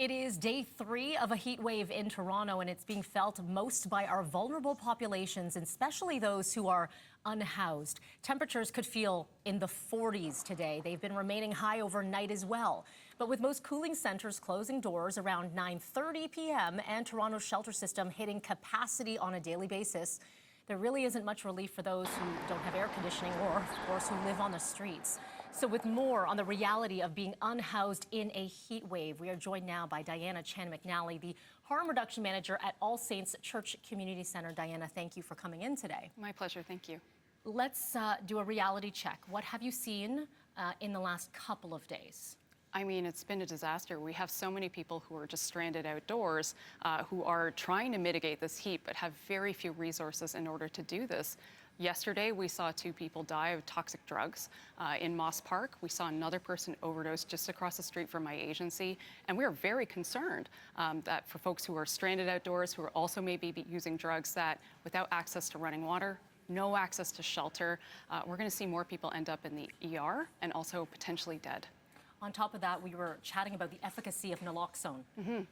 It is day 3 of a heat wave in Toronto, and it's being felt most by our vulnerable populations, and especially those who are unhoused. Temperatures could feel in the 40s today. They've been remaining high overnight as well. But with most cooling centers closing doors around 9:30 p.m. and Toronto's shelter system hitting capacity on a daily basis, there really isn't much relief for those who don't have air conditioning or, of course, who live on the streets. So with more on the reality of being unhoused in a heat wave, we are joined now by Diana Chan McNally, the harm reduction manager at All Saints Church Community Center. Diana, thank you for coming in today. My pleasure, thank you. Let's do a reality check. What have you seen in the last couple of days? I mean, it's been a disaster. We have so many people who are just stranded outdoors, who are trying to mitigate this heat, but have very few resources in order to do this. Yesterday, we saw 2 people die of toxic drugs in Moss Park. We saw another person overdose just across the street from my agency. And we are very concerned that for folks who are stranded outdoors, who are also maybe using drugs, that without access to running water, no access to shelter, we're going to see more people end up in the ER and also potentially dead. On top of that, we were chatting about the efficacy of naloxone, and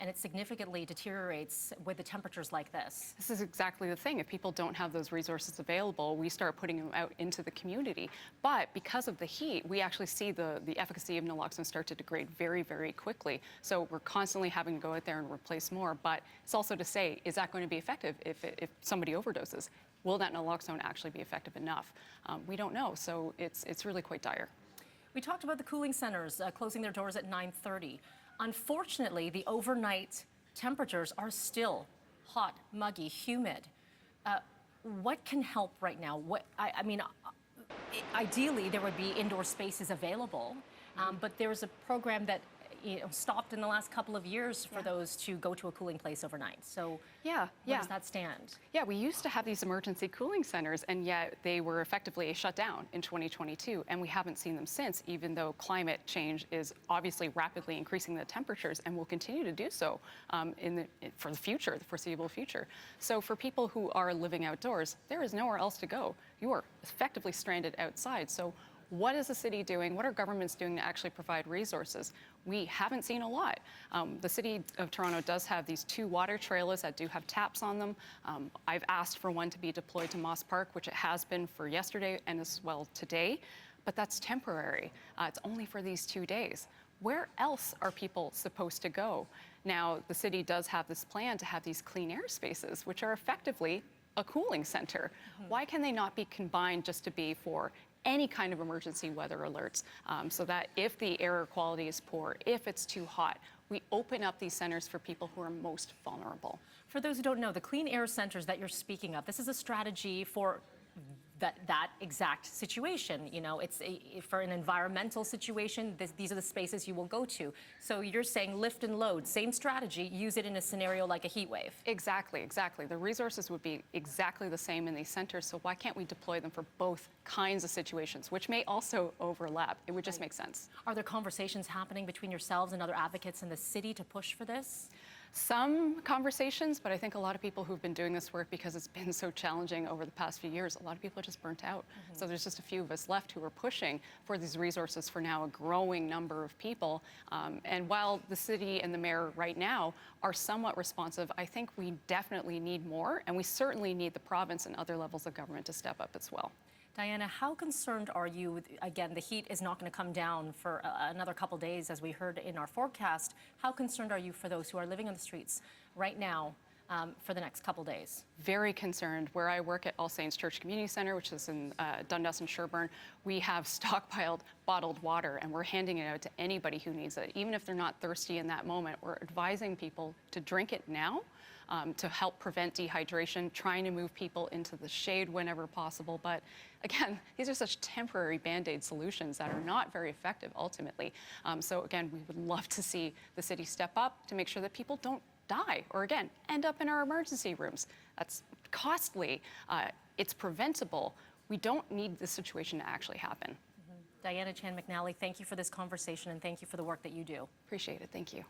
it significantly deteriorates with the temperatures like this. This is exactly the thing. If people don't have those resources available, we start putting them out into the community. But because of the heat, we actually see the efficacy of naloxone start to degrade very, very quickly. So we're constantly having to go out there and replace more. But it's also to say, is that going to be effective if somebody overdoses? Will that naloxone actually be effective enough? We don't know. So it's really quite dire. We talked about the cooling centers closing their doors at 9:30. Unfortunately, the overnight temperatures are still hot, muggy, humid. What can help right now? I mean, ideally, there would be indoor spaces available, but there's a program that stopped in the last couple of years for those to go to a cooling place overnight. So where does that stand? Yeah, we used to have these emergency cooling centers, and yet they were effectively shut down in 2022, and we haven't seen them since, even though climate change is obviously rapidly increasing the temperatures and will continue to do so for the future, the foreseeable future. So for people who are living outdoors, there is nowhere else to go. You are effectively stranded outside. So what is the city doing? What are governments doing to actually provide resources? We haven't seen a lot. The City of Toronto does have these 2 water trailers that do have taps on them. I've asked for one to be deployed to Moss Park, which it has been for yesterday and as well today, but that's temporary. It's only for these 2 days. Where else are people supposed to go? Now, the city does have this plan to have these clean air spaces, which are effectively a cooling center. Why can they not be combined just to be for any kind of emergency weather alerts, so that if the air quality is poor, if it's too hot, we open up these centers for people who are most vulnerable. For those who don't know, the clean air centers that you're speaking of, this is a strategy for that exact situation. You know, it's for an environmental situation, these are the spaces you will go to. So you're saying lift and load, same strategy, use it in a scenario like a heat wave. Exactly, exactly. The resources would be exactly the same in these centers, so why can't we deploy them for both kinds of situations, which may also overlap? It would just make sense. Are there conversations happening between yourselves and other advocates in the city to push for this? Some conversations, but I think a lot of people who've been doing this work because it's been so challenging over the past few years, a lot of people are just burnt out. So there's just a few of us left who are pushing for these resources for now a growing number of people. And while the city and the mayor right now are somewhat responsive, I think we definitely need more, and we certainly need the province and other levels of government to step up as well. Diana, how concerned are you? Again, the heat is not going to come down for another couple days, as we heard in our forecast. How concerned are you for those who are living on the streets right now for the next couple days? Very concerned. Where I work at All Saints Church Community Center, which is in Dundas and Sherbourne, we have stockpiled bottled water, and we're handing it out to anybody who needs it. Even if they're not thirsty in that moment, we're advising people to drink it now, to help prevent dehydration, trying to move people into the shade whenever possible. But again, these are such temporary Band-Aid solutions that are not very effective ultimately. So again, we would love to see the city step up to make sure that people don't die or, again, end up in our emergency rooms. That's costly. It's preventable. We don't need this situation to actually happen. Diana Chan McNally, thank you for this conversation, and thank you for the work that you do. Appreciate it. Thank you.